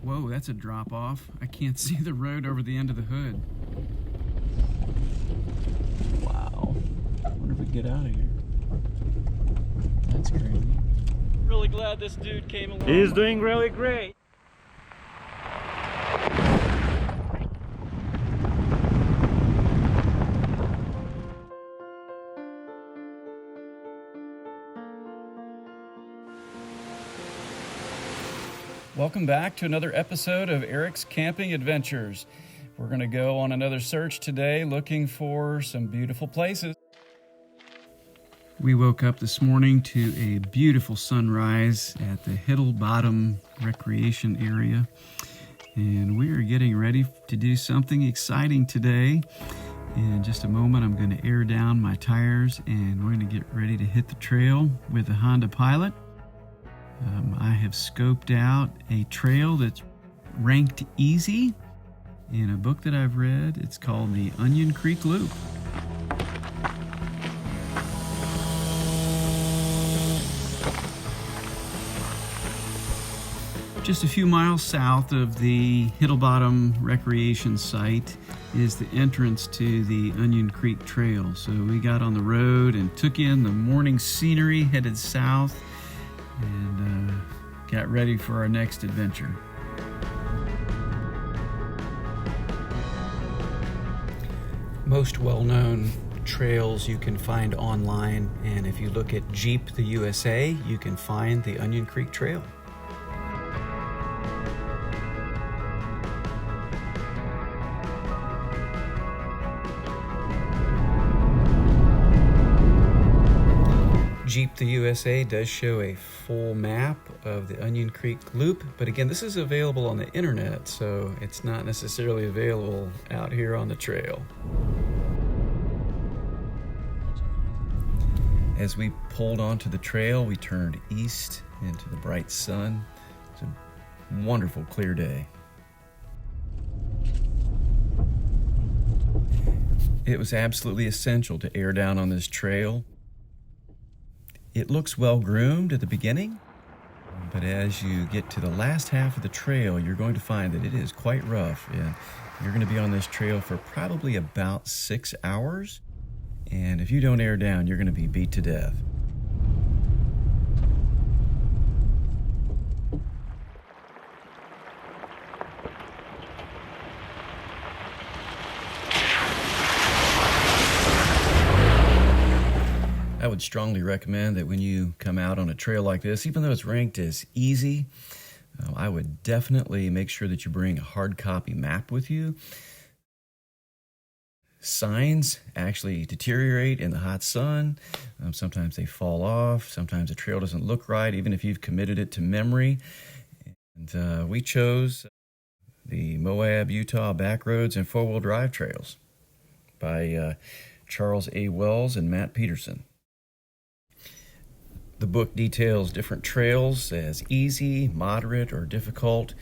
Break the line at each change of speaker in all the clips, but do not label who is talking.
Whoa, that's a drop off. I can't see the road over the end of the hood. Wow. I wonder if we can get out of here. That's crazy.
Really glad this dude came along.
He's doing really great.
Welcome back to another episode of Eric's Camping Adventures. We're going to go on another search today looking for some beautiful places. We woke up this morning to a beautiful sunrise at the Hiddle Bottom Recreation Area. And we are getting ready to do something exciting today. In just a moment, I'm going to air down my tires and we're going to get ready to hit the trail with the Honda Pilot. I have scoped out a trail that's ranked easy in a book that I've read. It's called the Onion Creek Loop. Just a few miles south of the Hiddle Bottom Recreation Site is the entrance to the Onion Creek Trail. So we got on the road and took in the morning scenery, headed south, and got ready for our next adventure. Most well-known trails you can find online, and if you look at Jeep the USA, you can find the Onion Creek Trail. Jeep the USA does show a full map of the Onion Creek Loop, but again, this is available on the internet, so it's not necessarily available out here on the trail. As we pulled onto the trail, we turned east into the bright sun. It's a wonderful, clear day. It was absolutely essential to air down on this trail. It looks well groomed at the beginning, but as you get to the last half of the trail, you're going to find that it is quite rough. And you're going to be on this trail for probably about 6 hours. And if you don't air down, you're going to be beat to death. I would strongly recommend that when you come out on a trail like this, even though it's ranked as easy, I would definitely make sure that you bring a hard copy map with you. Signs actually deteriorate in the hot sun. Sometimes they fall off. Sometimes the trail doesn't look right, even if you've committed it to memory. And we chose the Moab, Utah Backroads and Four-Wheel Drive Trails by Charles A. Wells and Matt Peterson. The book details different trails as easy, moderate, or difficult.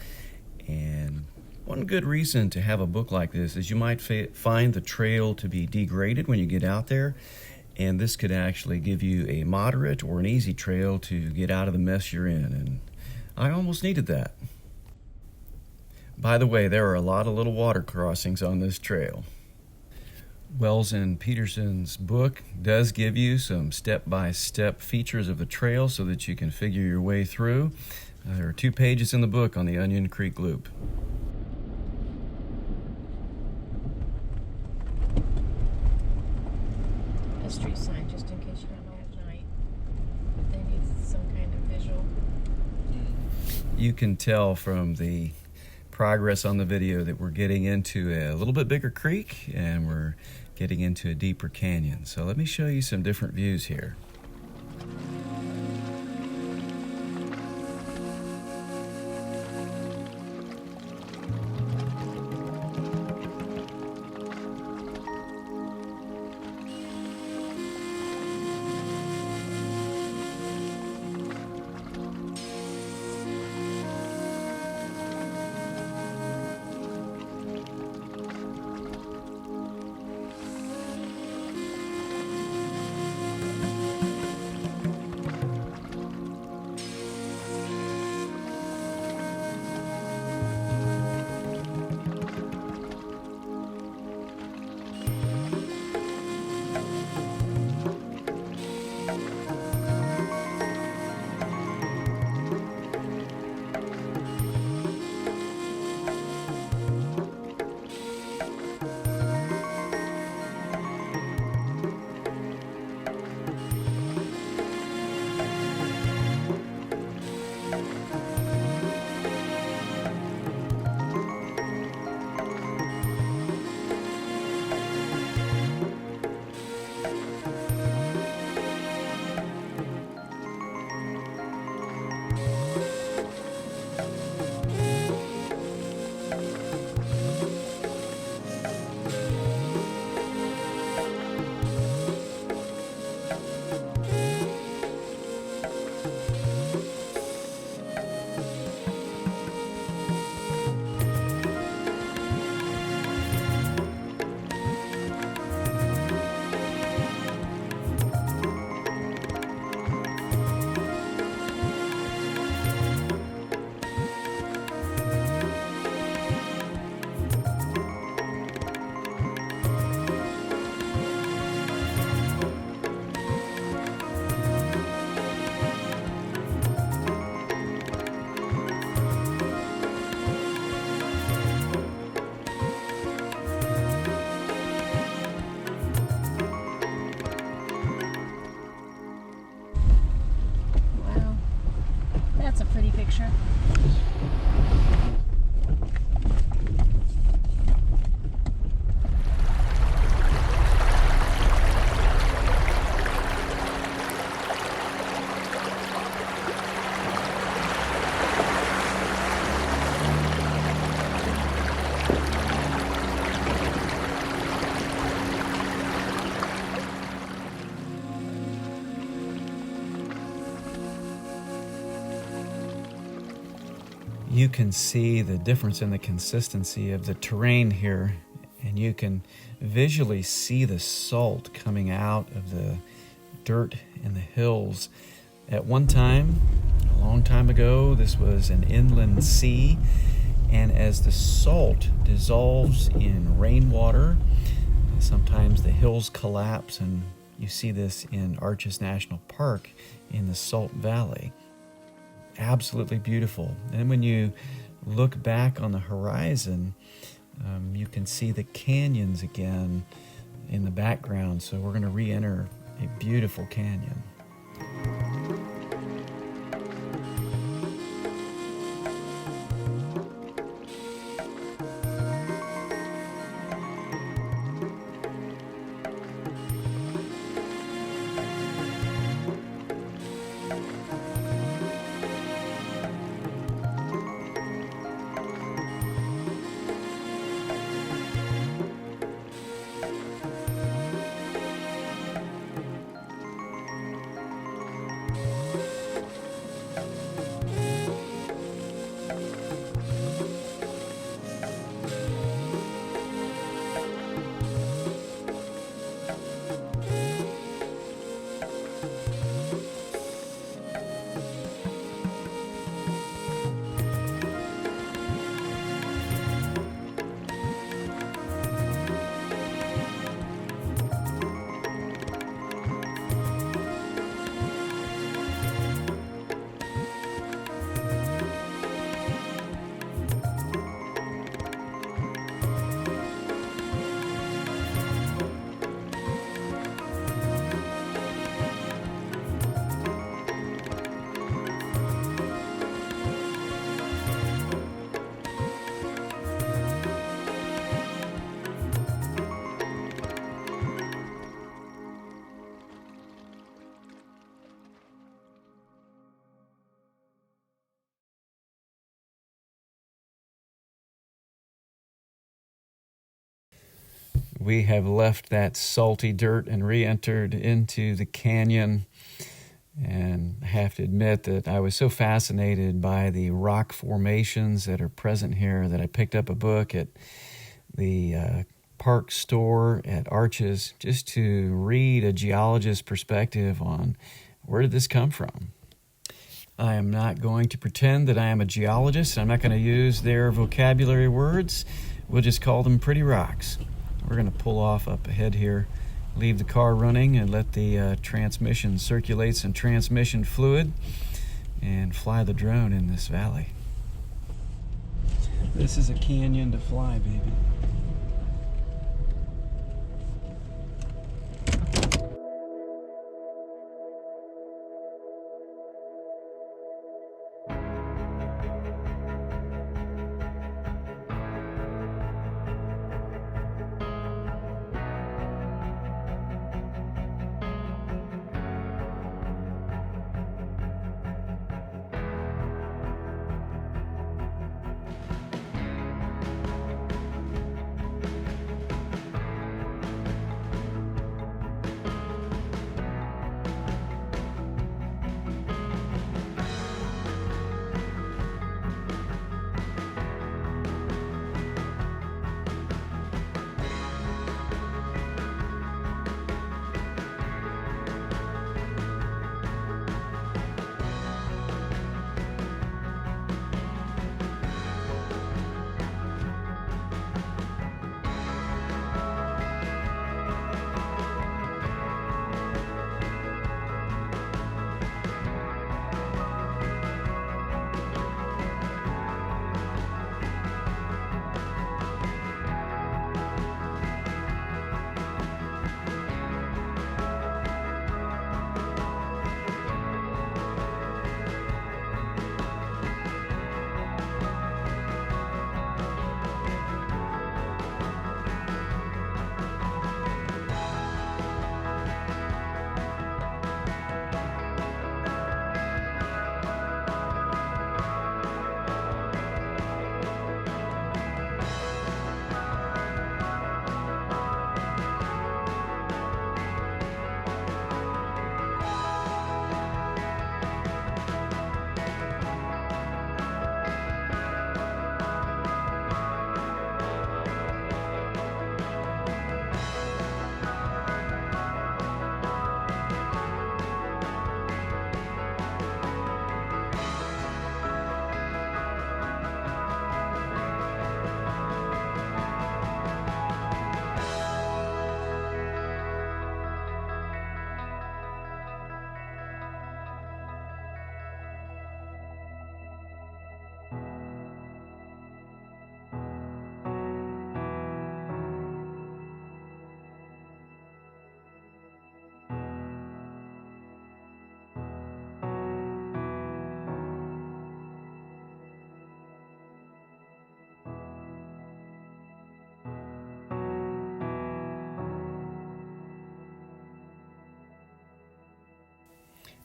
And one good reason to have a book like this is you might find the trail to be degraded when you get out there. And this could actually give you a moderate or an easy trail to get out of the mess you're in. And I almost needed that. By the way, there are a lot of little water crossings on this trail. Wells and Peterson's book does give you some step-by-step features of the trail so that you can figure your way through. There are 2 pages in the book on the Onion Creek Loop.
A street sign, just in case you don't know at night. They need some kind of visual.
You can tell from the progress on the video that we're getting into a little bit bigger creek and we're getting into a deeper canyon. So let me show you some different views here.
Wow, that's a pretty picture.
You can see the difference in the consistency of the terrain here, and you can visually see the salt coming out of the dirt in the hills. At one time, a long time ago, this was an inland sea, and as the salt dissolves in rainwater, sometimes the hills collapse, and you see this in Arches National Park in the Salt Valley. Absolutely beautiful. And when you look back on the horizon, you can see the canyons again in the background. So we're going to re-enter a beautiful canyon. We have left that salty dirt and re-entered into the canyon. And I have to admit that I was so fascinated by the rock formations that are present here that I picked up a book at the park store at Arches just to read a geologist's perspective on where did this come from. I am not going to pretend that I am a geologist. I'm not going to use their vocabulary words. We'll just call them pretty rocks. We're going to pull off up ahead here, leave the car running and let the transmission circulate some transmission fluid and fly the drone in this valley. This is a canyon to fly, baby.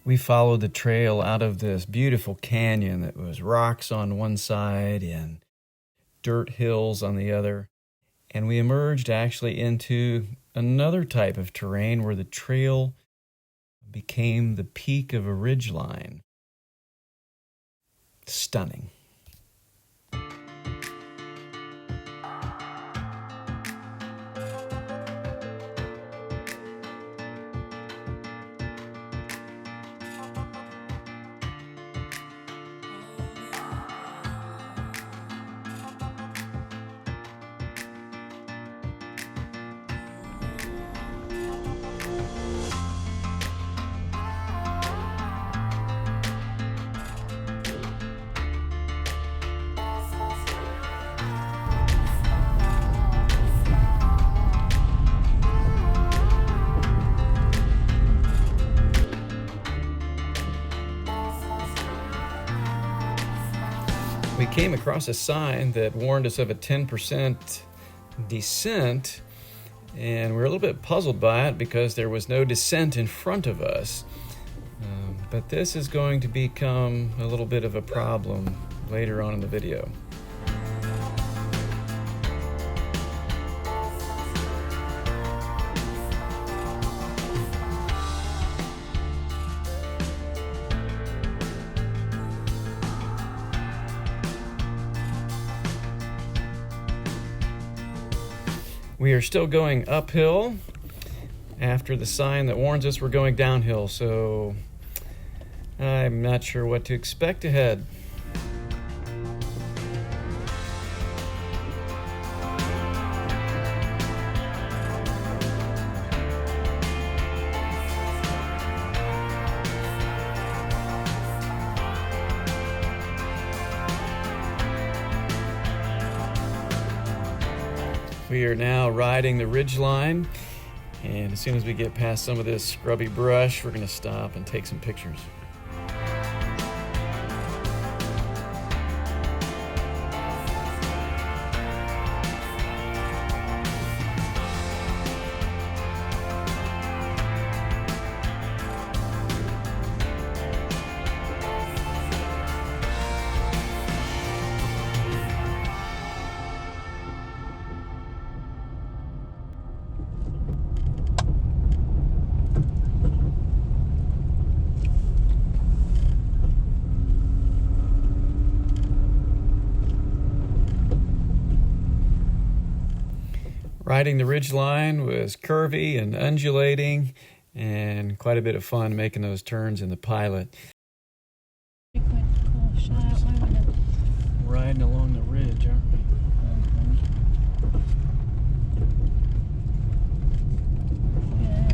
We followed the trail out of this beautiful canyon that was rocks on one side and dirt hills on the other. And we emerged actually into another type of terrain where the trail became the peak of a ridgeline. Stunning. We came across a sign that warned us of a 10% descent, and we're a little bit puzzled by it because there was no descent in front of us. But this is going to become a little bit of a problem later on in the video. We are still going uphill after the sign that warns us we're going downhill, so I'm not sure what to expect ahead. We are now riding the ridgeline, and as soon as we get past some of this scrubby brush, we're going to stop and take some pictures. Riding the ridgeline was curvy and undulating, and quite a bit of fun making those turns in the pilot.
Quite a cool shot.
Riding along the ridge, aren't we?
Yeah.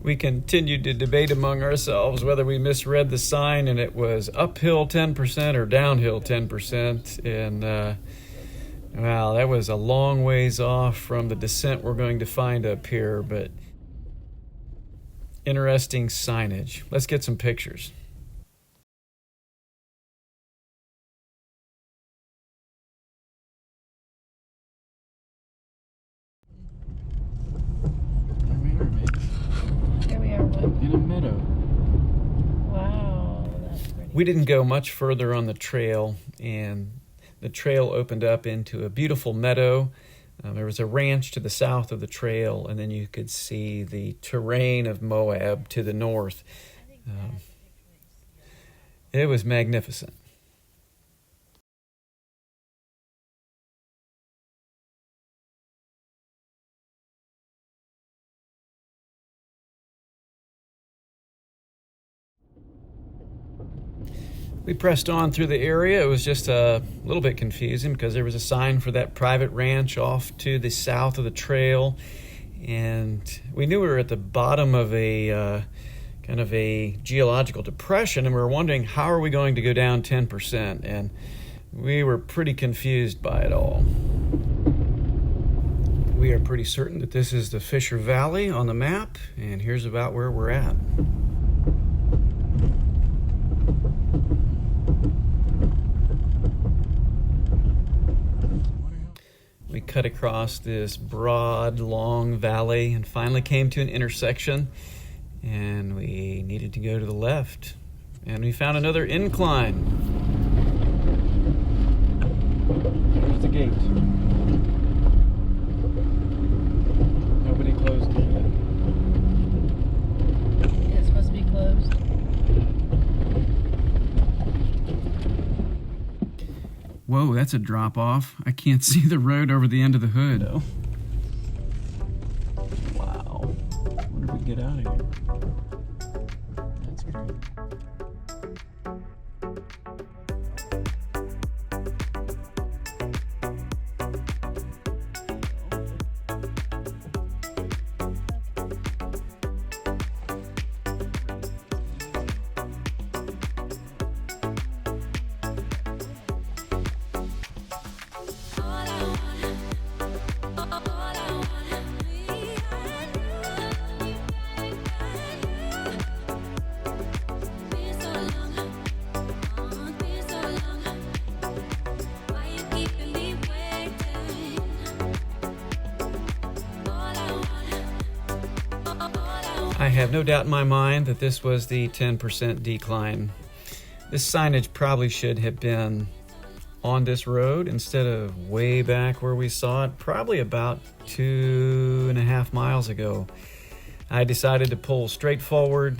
We continued to debate among ourselves whether we misread the sign and it was uphill 10% or downhill 10%. And, wow, that was a long ways off from the descent we're going to find up here, but interesting signage. Let's get some pictures. In a meadow.
Wow, that's pretty.
We didn't go much further on the trail, and the trail opened up into a beautiful meadow. There was a ranch to the south of the trail, and then you could see the terrain of Moab to the north. It was magnificent. We pressed on through the area. It was just a little bit confusing because there was a sign for that private ranch off to the south of the trail, and we knew we were at the bottom of a kind of a geological depression, and we were wondering how are we going to go down 10%, and we were pretty confused by it all. We are pretty certain that this is the Fisher Valley on the map, and here's about where we're at. cut across this broad, long valley and finally came to an intersection, and we needed to go to the left, and we found another incline. There's the gate. Nobody closed it yet.
It's supposed to be closed.
Whoa, that's a drop off. I can't see the road over the end of the hood. No. Wow. Where did we get out of here? That's great. I have no doubt in my mind that this was the 10% decline. This signage probably should have been on this road instead of way back where we saw it, probably about 2.5 miles ago. I decided to pull straight forward,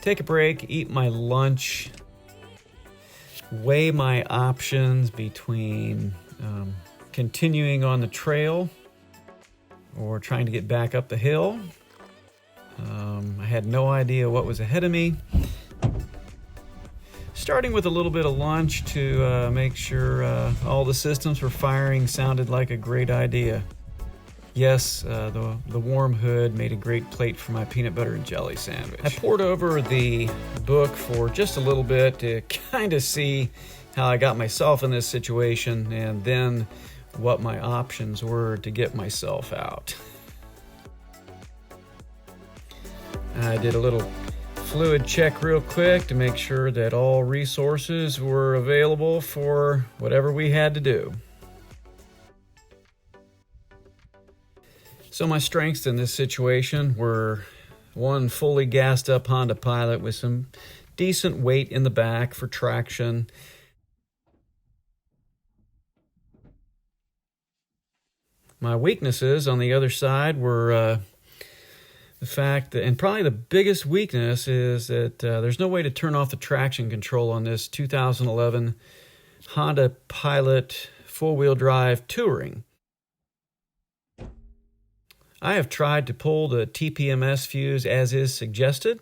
take a break, eat my lunch, weigh my options between continuing on the trail or trying to get back up the hill. I had no idea what was ahead of me. Starting with a little bit of lunch to make sure all the systems were firing sounded like a great idea. Yes, the warm hood made a great plate for my peanut butter and jelly sandwich. I poured over the book for just a little bit to kind of see how I got myself in this situation and then what my options were to get myself out. I did a little fluid check real quick to make sure that all resources were available for whatever we had to do. So my strengths in this situation were one fully gassed up Honda Pilot with some decent weight in the back for traction. My weaknesses on the other side were the fact that, and probably the biggest weakness is that there's no way to turn off the traction control on this 2011 Honda Pilot four-wheel drive Touring. I have tried to pull the TPMS fuse as is suggested,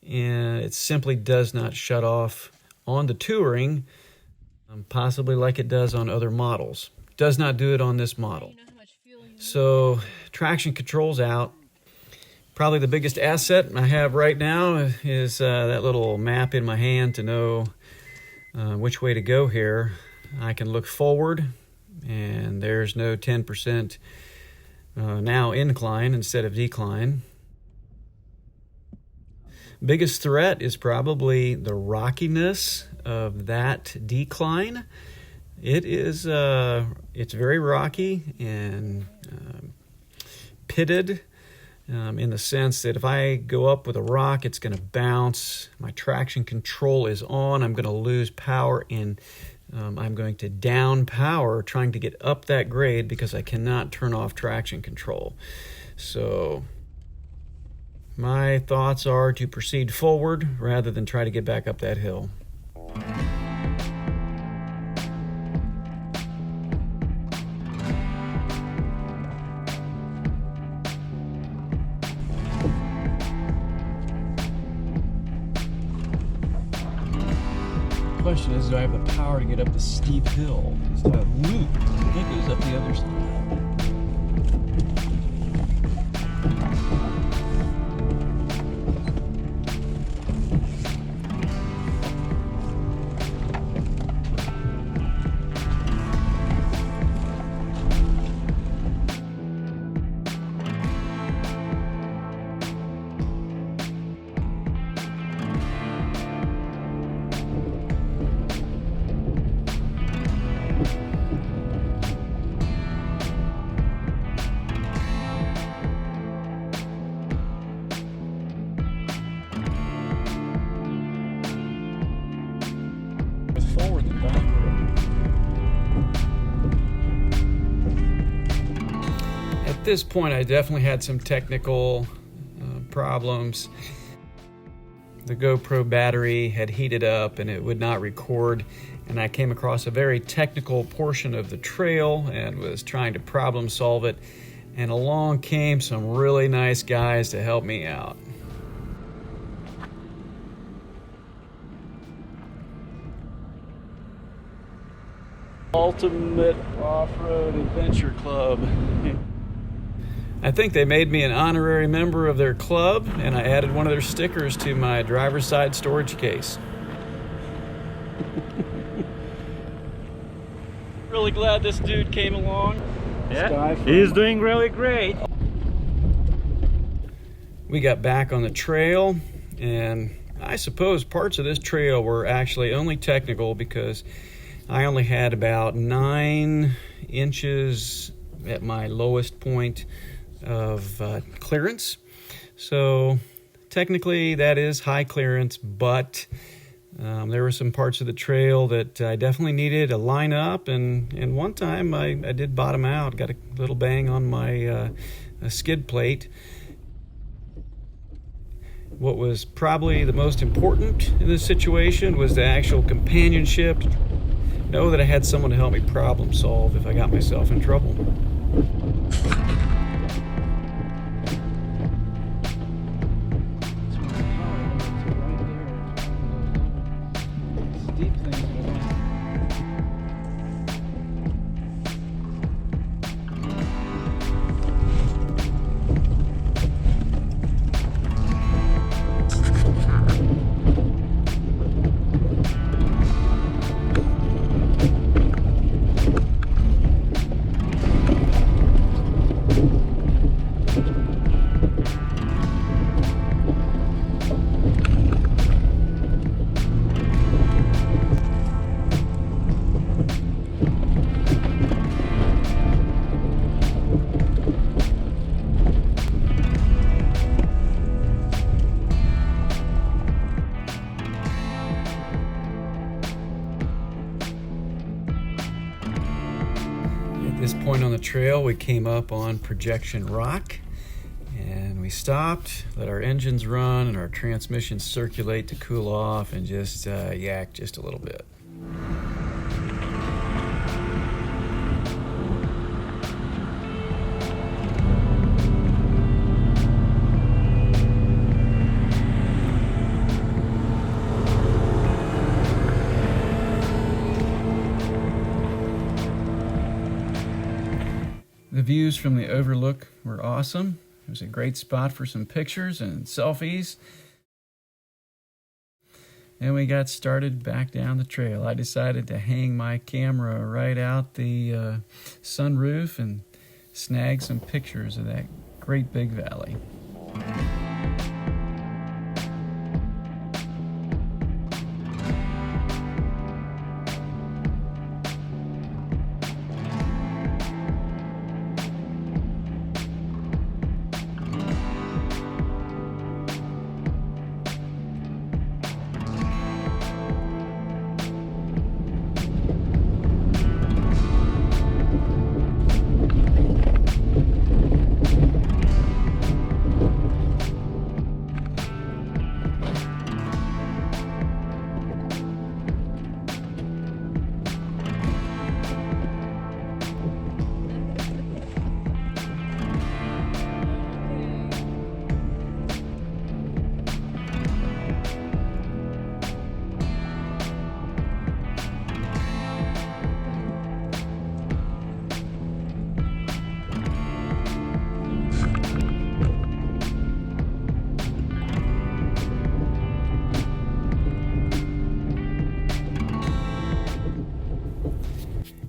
and it simply does not shut off on the Touring, possibly like it does on other models. Does not do it on this model. So traction control's out. Probably the biggest asset I have right now is that little map in my hand to know which way to go here. I can look forward, and there's no 10% now incline instead of decline. Biggest threat is probably the rockiness of that decline. It is it's very rocky and pitted. In the sense that if I go up with a rock, it's going to bounce. My traction control is on. I'm going to lose power, and I'm going to down power trying to get up that grade because I cannot turn off traction control. So my thoughts are to proceed forward rather than try to get back up that hill.
The question is, do I have the power to get up the steep hill? Is that a loop that goes up the other side?
this point, I definitely had some technical problems. The GoPro battery had heated up and it would not record, and I came across a very technical portion of the trail and was trying to problem solve it, and along came some really nice guys to help me out.
Ultimate Off-Road Adventure Club.
I think they made me an honorary member of their club, and I added one of their stickers to my driver's side storage case.
Really glad this dude came along.
Yeah, he's doing really great.
We got back on the trail, and I suppose parts of this trail were actually only technical because I only had about 9 inches at my lowest point of clearance. So technically that is high clearance, but there were some parts of the trail that I definitely needed to line up, and one time I did bottom out, got a little bang on my skid plate. What was probably the most important in this situation was the actual companionship. Know that I had someone to help me problem solve if I got myself in trouble. At this point on the trail, we came up on Projection Rock, and we stopped, let our engines run and our transmissions circulate to cool off, and just yak just a little bit. The views from the Overlook were awesome. It was a great spot for some pictures and selfies. And we got started back down the trail. I decided to hang my camera right out the sunroof and snag some pictures of that great big valley.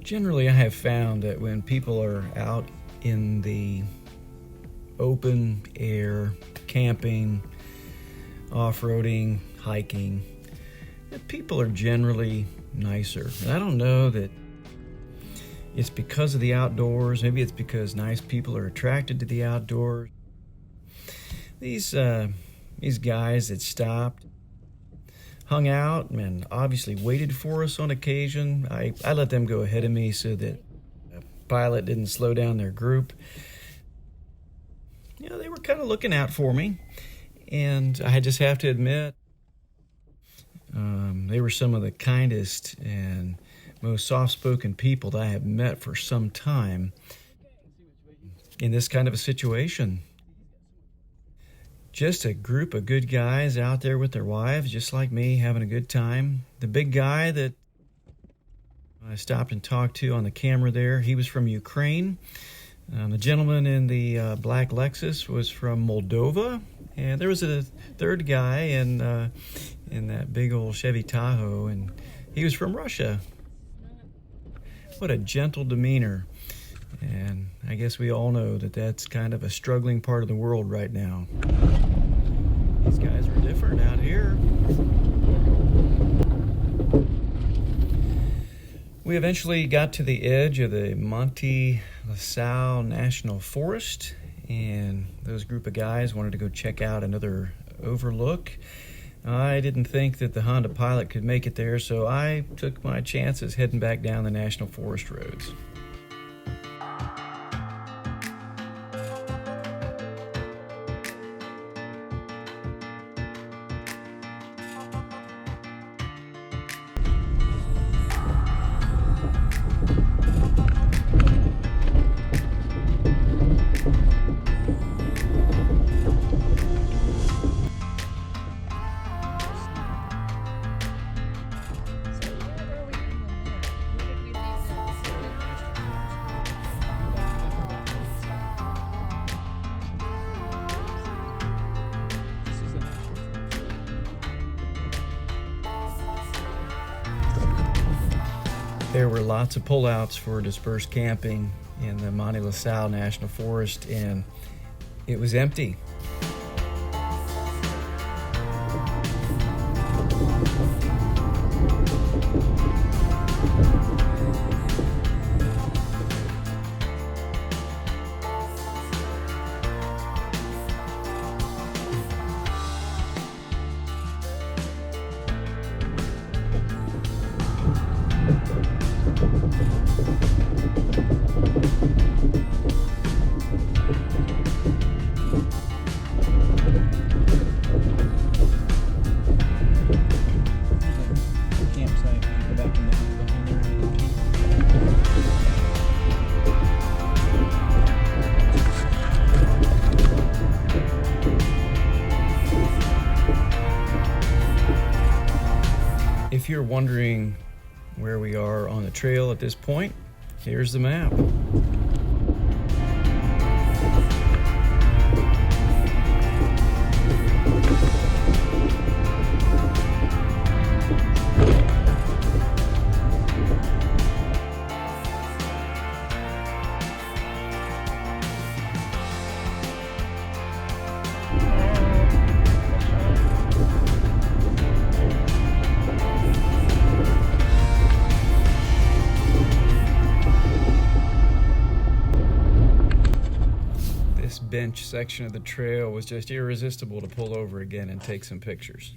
Generally, I have found that when people are out in the open air, camping, off-roading, hiking, that people are generally nicer. And I don't know that it's because of the outdoors. Maybe it's because nice people are attracted to the outdoors. These guys that stopped, hung out, and obviously waited for us on occasion. I let them go ahead of me so that the pilot didn't slow down their group. they were kind of looking out for me. And I just have to admit, they were some of the kindest and most soft-spoken people that I have met for some time in this kind of a situation. Just a group of good guys out there with their wives, just like me, having a good time. The big guy that I stopped and talked to on the camera there, he was from Ukraine. The gentleman in the black Lexus was from Moldova. And there was a third guy in that big old Chevy Tahoe, and he was from Russia. What a gentle demeanor. And I guess we all know that that's kind of a struggling part of the world right now. These guys are different out here. We eventually got to the edge of the Monte La Salle National Forest, and those group of guys wanted to go check out another overlook. I didn't think that the Honda Pilot could make it there, so I took my chances heading back down the National Forest roads. There were lots of pullouts for dispersed camping in the Monte La Salle National Forest, and it was empty. If you're wondering where we are on the trail at this point, here's the map. Bench section of the trail was just irresistible to pull over again and take some pictures.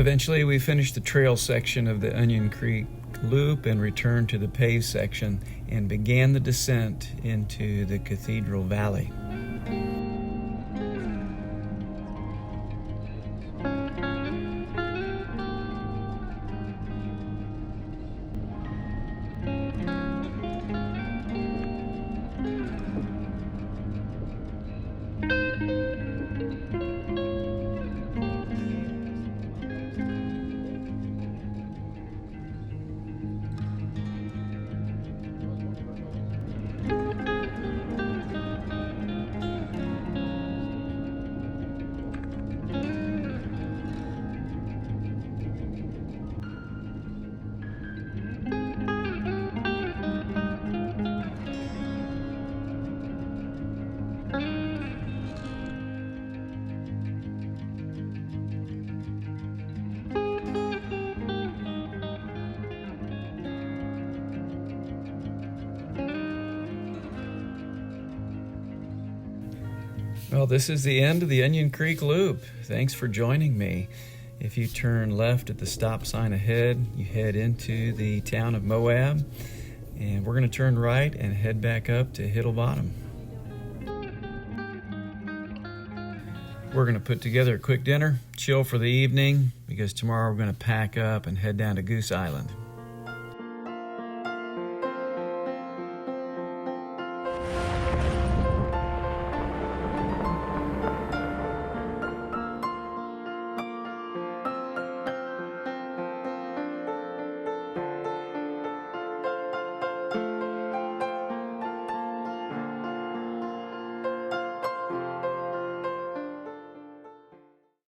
Eventually, we finished the trail section of the Onion Creek Loop and returned to the paved section and began the descent into the Cathedral Valley. Well, this is the end of the Onion Creek Loop. Thanks for joining me. If you turn left at the stop sign ahead, you head into the town of Moab, and we're going to turn right and head back up to Hiddle Bottom. We're going to put together a quick dinner, chill for the evening, because tomorrow we're going to pack up and head down to Goose Island.